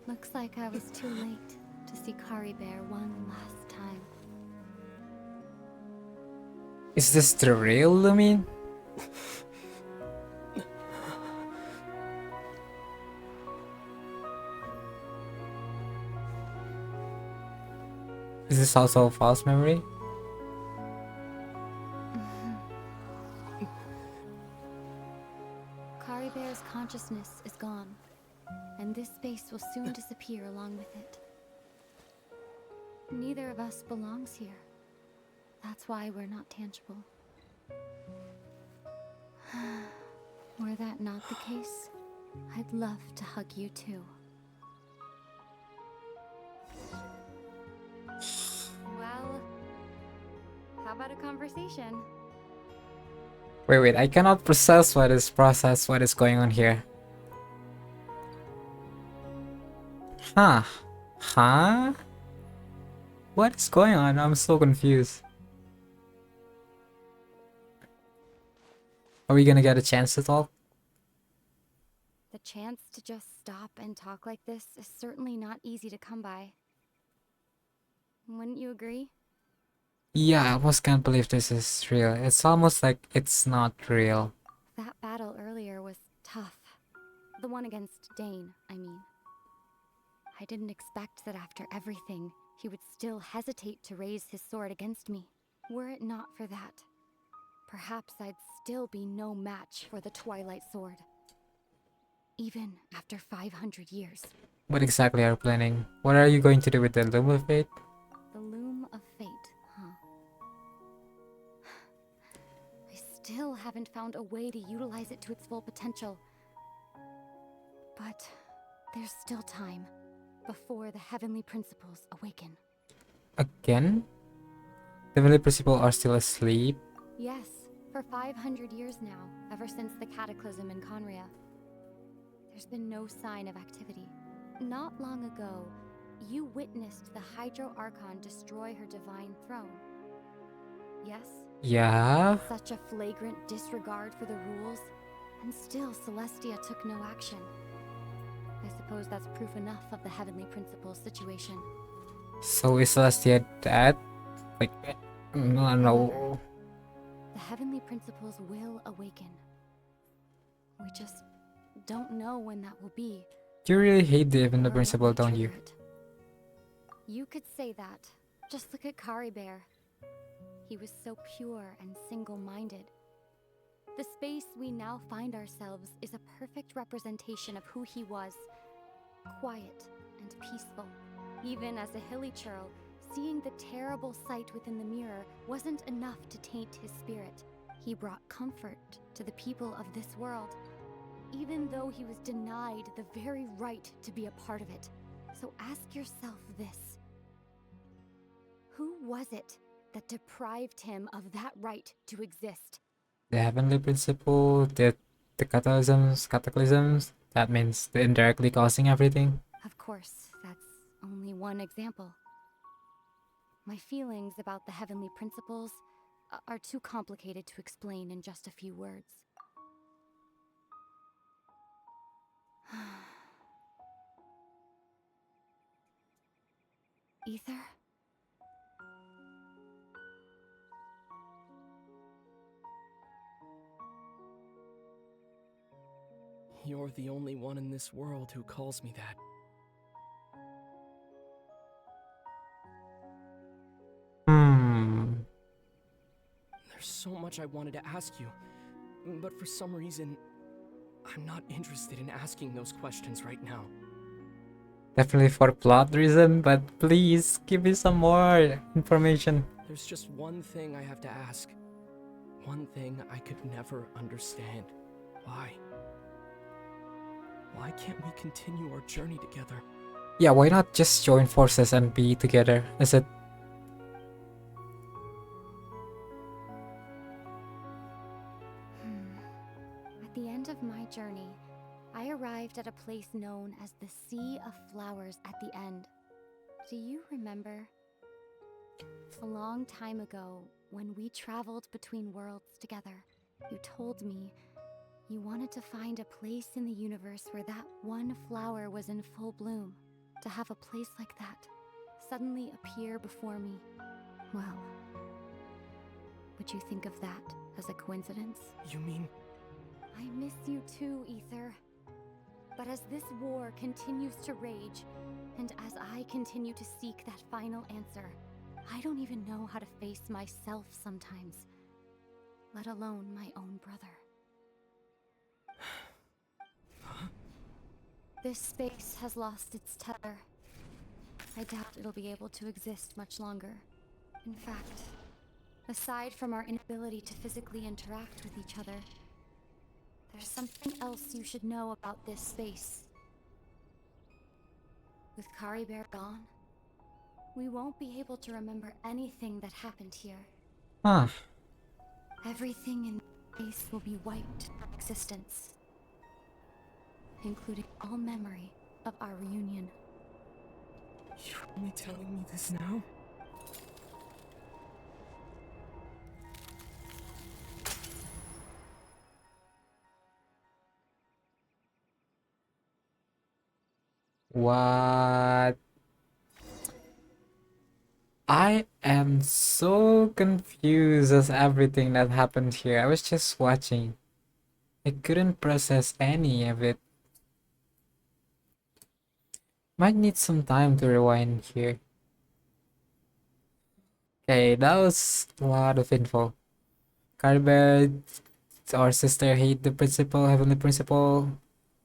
I: Looks like I was too late to see Kari Bear one last time.
A: is this the real Lumin? Is this also a false memory?
I: Kari Bear's consciousness is gone, and this space will soon disappear along with it. Neither of us belongs here. That's why we're not tangible. Were that not the case, I'd love to hug you too. Well, how about a conversation?
A: Wait, I cannot process what is going on here. Huh? Huh? What is going on? I'm so confused. Are we gonna get a chance to talk?
I: The chance to just stop and talk like this is certainly not easy to come by. Wouldn't you agree?
A: Yeah, I almost can't believe this is real. It's almost like it's not real.
I: That battle earlier was tough. The one against Dane, I mean. I didn't expect that after everything, he would still hesitate to raise his sword against me. Were it not for that, perhaps I'd still be no match for the Twilight Sword. Even after 500 years.
A: What exactly are you planning? What are you going to do with the Loom of Fate?
I: The Loom of Fate, huh? I still haven't found a way to utilize it to its full potential. But there's still time before the heavenly principles awaken.
A: Again? The Valley Principal are still asleep?
I: Yes, for 500 years now, ever since the cataclysm in Conria. There's been no sign of activity. Not long ago, you witnessed the Hydro Archon destroy her divine throne. Yes?
A: Yeah?
I: Such a flagrant disregard for the rules, and still Celestia took no action. I suppose that's proof enough of the Heavenly Principles situation.
A: So is Celestia dead? Like, no.
I: The Heavenly Principles will awaken. We just don't know when that will be.
A: You really hate the Heavenly
I: or what
A: Principal,
I: may
A: don't you?
I: trigger it. You could say that. Just look at Kari Bear. He was so pure and single-minded. The space we now find ourselves is a perfect representation of who he was. Quiet and peaceful. Even as a hilly churl, seeing the terrible sight within the mirror wasn't enough to taint his spirit. He brought comfort to the people of this world, even though he was denied the very right to be a part of it. So ask yourself this. Who was it that deprived him of that right to exist?
A: The Heavenly Principle, the cataclysms, that means the indirectly causing everything.
I: Of course, that's only one example. My feelings about the heavenly principles are too complicated to explain in just a few words. Ether?
H: You're the only one in this world who calls me that.
A: Hmm.
H: There's so much I wanted to ask you, but for some reason, I'm not interested in asking those questions right now.
A: Definitely for plot reason, but please give me some more information.
H: There's just one thing I have to ask. One thing I could never understand. Why? Why can't we continue our journey together?
A: Yeah, why not just join forces and be together? Is it?
I: At the end of my journey, I arrived at a place known as the Sea of Flowers at the end. Do you remember? A long time ago, when we traveled between worlds together, you told me you wanted to find a place in the universe where that one flower was in full bloom. To have a place like that suddenly appear before me. Well, would you think of that as a coincidence?
H: You mean
I: I miss you too, Ether. But as this war continues to rage, and as I continue to seek that final answer, I don't even know how to face myself sometimes, let alone my own brother. This space has lost its tether. I doubt it'll be able to exist much longer. In fact, aside from our inability to physically interact with each other, there's something else you should know about this space. With Kari Bear gone, we won't be able to remember anything that happened here.
A: Huh.
I: Everything in space will be wiped from existence, including all memory of our reunion.
H: you're only telling me this now?
A: What? I am so confused as everything that happened here. I was just watching. I couldn't process any of it. Might need some time to rewind here. Okay, that was a lot of info. Carbed, our sister, hate the principal, heavenly principal,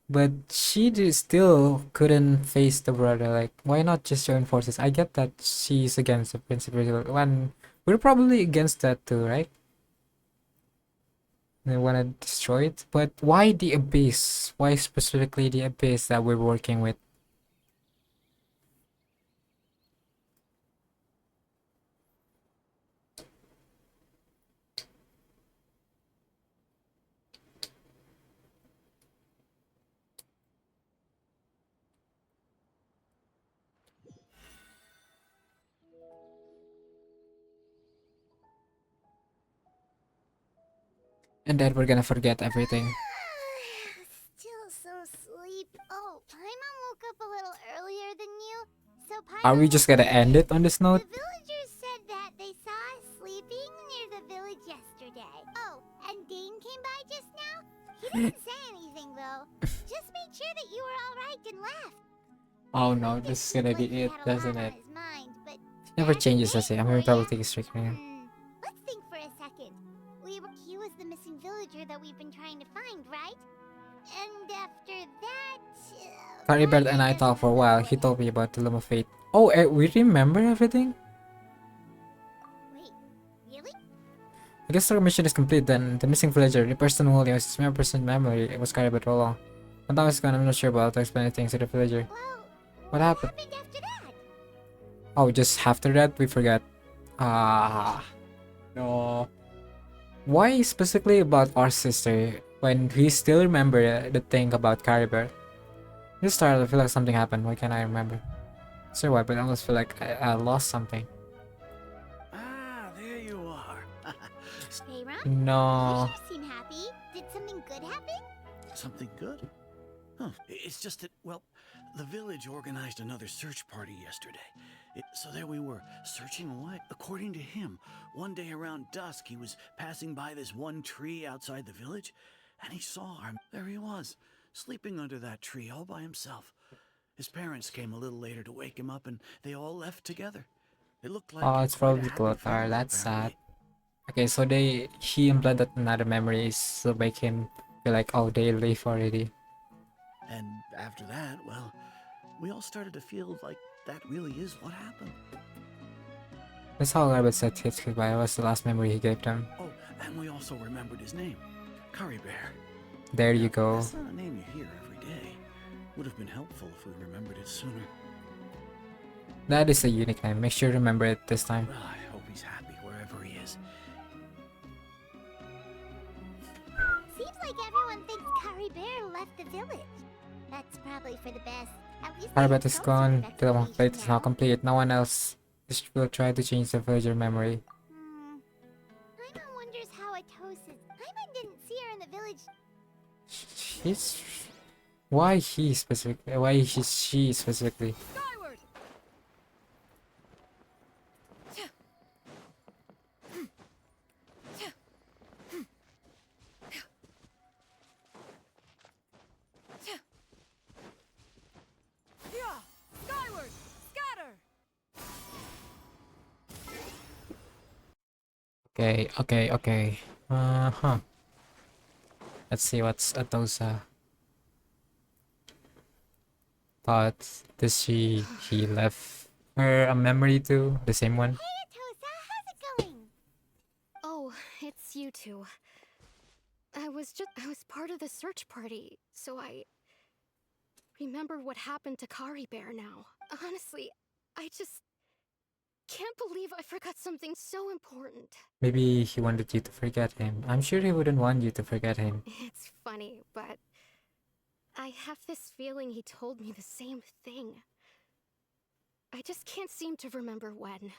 A: but she still couldn't face the brother. Like, why not just join forces? I get that she's against the principal, when we're probably against that too, right? They want to destroy it, but why the abyss? Why specifically the abyss that we're working with? And then we're gonna forget everything.
B: Still so sleep. Oh, Paimon woke up a little earlier than you. So
A: Are
B: Paimon
A: we
B: will
A: just gonna
B: tell
A: end
B: you.
A: it on this note?
B: The villagers said that they saw us sleeping near the village yesterday. Oh, and Dane came by just now? He didn't say anything though. Just made sure that you were alright and left.
A: Oh no,
B: I
A: this
B: guess
A: is gonna
B: seemed like
A: be
B: he
A: it,
B: had a
A: doesn't
B: lot on
A: it?
B: his mind, but
A: Never
B: that's
A: changes, I
B: Dane
A: say. I'm
B: for
A: gonna probably
B: ya.
A: take a straight right now.
B: Let's think for a second. He was the missing villager that we've been trying to find, right? And after that,
A: Caribert and I
B: Ryan
A: talked for a
B: slipped
A: while.
B: away.
A: He told me about the Loom of Fate. Oh, we remember everything?
B: Wait, really?
A: I guess our mission is complete then. The missing villager, the person who only has his person memory, it was Caribert all along. And now it's gone, I'm not sure about to explain things to the villager.
B: Well,
A: What happened?
B: after that?
A: Oh, just after that, we forgot. Ah, no. Why specifically about our sister when we still remember the thing about Caribert? This started to feel like something happened. Why can't I remember? So why? But I almost feel like I lost something.
G: Ah, there you are.
B: Hey, Ron?
A: No.
B: You sure seem happy. Did something good happen?
G: Something good? Huh. It's just that, well, the village organized another search party yesterday. So there we were, searching away. According to him, one day around dusk, he was passing by this one tree outside the village, and he saw her. There he was, sleeping under that tree all by himself. His parents came a little later to wake him up, and they all left together. It looked
A: Oh,
G: like
A: it's
G: quite a
A: probably
G: happy
A: Clothar.
G: family,
A: That's sad.
G: apparently.
A: Okay, so he implanted another memories to make him feel like, oh, they live already.
G: And after that, well, we all started to feel like that really is what happened.
A: That's how Rabbit said his goodbye. Was the last memory he gave them.
G: Oh, and we also remembered his name, Curry Bear.
A: There
G: Now,
A: you go.
G: that's not a name you hear every day. Would have been helpful if we remembered it sooner.
A: That is a unique name. Make sure to remember it this time.
G: Well, I hope he's happy wherever he is.
B: Seems like everyone thinks Curry Bear left the village. That's probably for the best. At least
A: Arbet is
B: closer
A: gone.
B: to
A: The
B: investigation
A: plate is now
B: now.
A: complete. No one else will try to change the villager memory.
B: Paimon wonders how Atosa's... Paimon didn't see her in the village.
A: She's... Why he specifically? Why is she specifically?
D: Skyward! Yeah! Skyward! Scatter!
A: Okay. Uh-huh. Let's see what's Atosa thought. Does he left her a memory too? The same one?
B: Hey, Atosa, how's it going?
I: Oh, it's you two. I was part of the search party, so I remember what happened to Kari Bear now. Honestly, I just can't believe I forgot something so important.
A: Maybe he wanted you to forget him. I'm sure he wouldn't want you to forget him.
I: It's funny, but I have this feeling he told me the same thing. I just can't seem to remember when.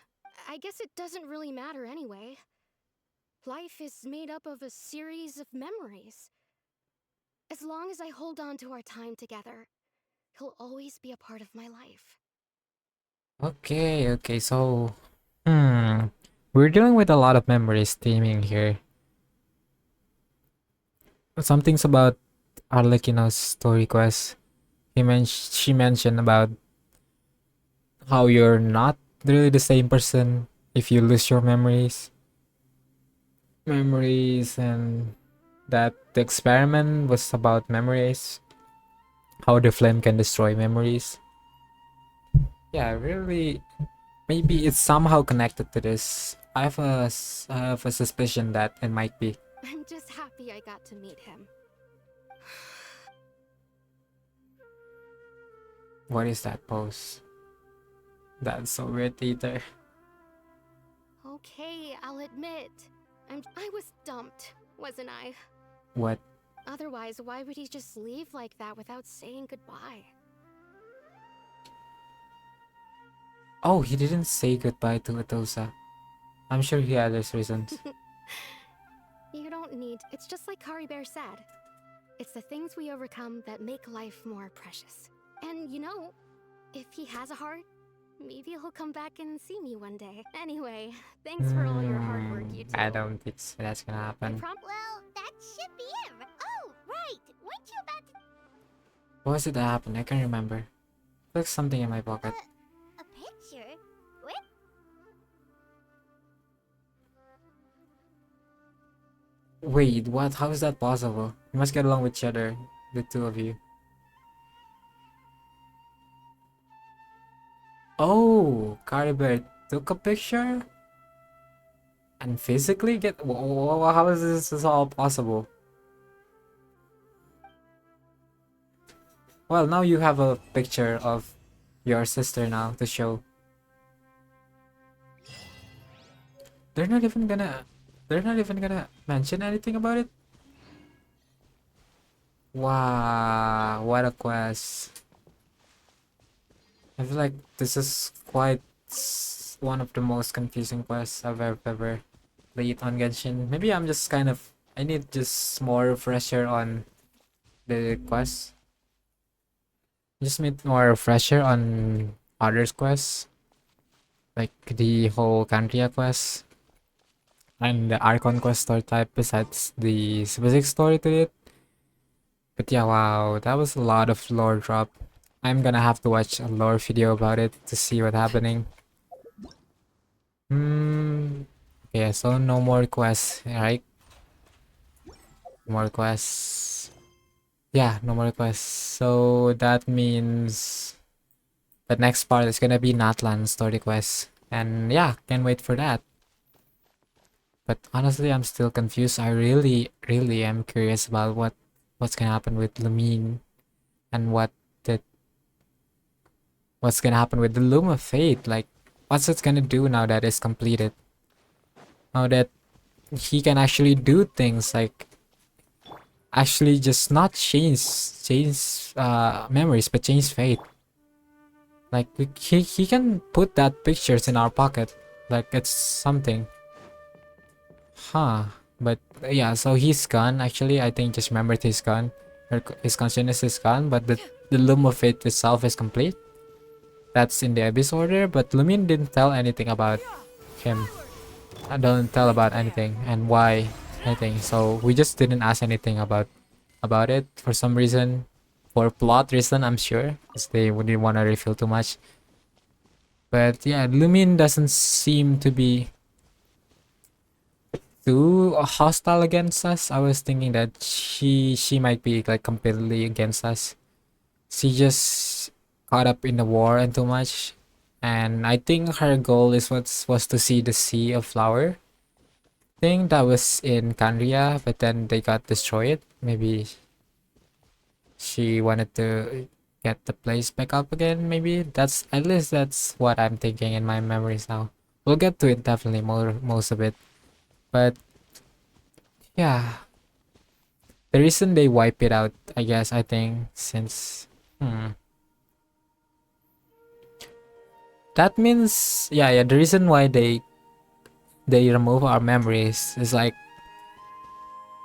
I: I guess it doesn't really matter anyway. Life is made up of a series of memories. As long as I hold on to our time together, he'll always be a part of my life.
A: Okay, so... We're dealing with a lot of memories theming here. Some things about Arlecchino's story quest. She mentioned about how you're not really the same person if you lose your memories. And that the experiment was about memories. How the flame can destroy memories. Yeah, really, maybe it's somehow connected to this. I have a suspicion that it might be.
I: I'm just happy I got to meet him.
A: What is that pose? That's so weird, either.
I: Okay, I'll admit. I was dumped, wasn't I?
A: What?
I: Otherwise, why would he just leave like that without saying goodbye?
A: Oh, he didn't say goodbye to Atosa. I'm sure he had his reasons.
I: You don't need... It's just like Kari Bear said. It's the things we overcome that make life more precious. And you know, if he has a heart, maybe he'll come back and see me one day. Anyway, thanks for all your hard work, you two.
A: I don't think that's gonna happen.
B: Well, that should be it. Oh, right. Weren't you about to...
A: What was it that happened? I can't remember. There's something in my pocket.
B: A picture? What?
A: Wait, what? How is that possible? You must get along with each other, the two of you. Oh, Caribert took a picture? And physically get... How is this all possible? Well, now you have a picture of your sister now to show. They're not even gonna mention anything about it? Wow, what a quest. I feel like this is quite one of the most confusing quests I've ever played on Genshin. Maybe I'm just I need just more refresher on the quest. Just need more refresher on others quests. Like the whole Cantria quest. And the Archon quest story type besides the specific story to it. But yeah, wow, that was a lot of lore drop. I'm gonna have to watch a lore video about it to see what's happening. Hmm. Okay, so no more quests, right? More quests. Yeah, no more quests. So that means the next part is gonna be Natlan story quest. And yeah, can't wait for that. But honestly, I'm still confused. I really am curious about what's gonna happen with Lumine and the what's gonna happen with the Loom of Fate. Like, what's it gonna do now that it's completed? Now that he can actually do things like actually just not change memories, but change fate. Like he can put that pictures in our pocket, like it's something. Huh. But yeah, so he's gone. Actually, I think just remembered he's gone. His consciousness is gone, but the Loom of Fate itself is complete. That's in the Abyss Order, but Lumin didn't tell anything about him. I don't tell about anything and why anything. So we just didn't ask anything about it for some reason, for plot reason, I'm sure, because they wouldn't want to reveal too much. But yeah, Lumin doesn't seem to be too hostile against us. I was thinking that she might be like completely against us. She just caught up in the war and too much. And I think her goal is was to see the Sea of Flower thing that was in Canria, but then they got destroyed. Maybe she wanted to get the place back up again. Maybe that's at least that's what I'm thinking in my memories now. We'll get to it definitely most of it, but yeah, the reason they wipe it out, I guess, I think since that means yeah, the reason why they remove our memories is like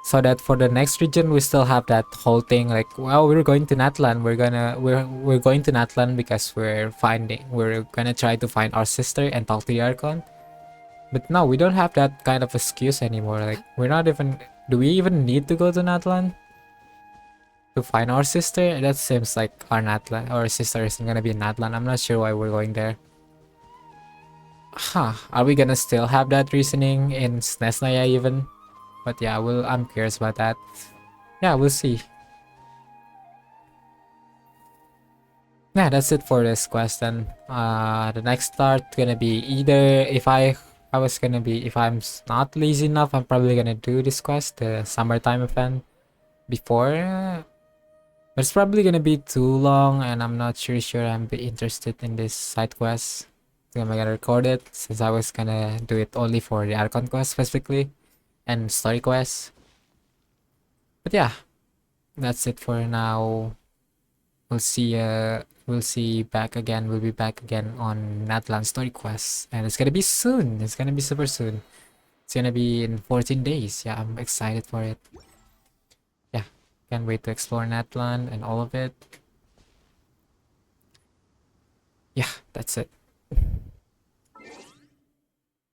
A: so that for the next region we still have that whole thing like, well, we're going to Natlan, we're going to Natlan because we're gonna try to find our sister and talk to the Archon. But no, we don't have that kind of excuse anymore. Like, we're not even, do we even need to go to Natlan to find our sister? That seems like our sister isn't gonna be in Natlan. I'm not sure why we're going there. Huh, are we gonna still have that reasoning in Snesnaya even? But yeah, I'm curious about that. Yeah, we'll see. Yeah, that's it for this quest then. The next start gonna be either if I'm not lazy enough, I'm probably gonna do this quest, the summertime event, before. But it's probably gonna be too long, and I'm not sure I'm be interested in this side quest. So I'm gonna record it since I was gonna do it only for the Archon quest specifically and story quests. But yeah, that's it for now. We'll see back again. We'll be back again on Natlan Story Quest. And it's gonna be soon. It's gonna be super soon. It's gonna be in 14 days. Yeah, I'm excited for it. Yeah, can't wait to explore Natlan and all of it. Yeah, that's it.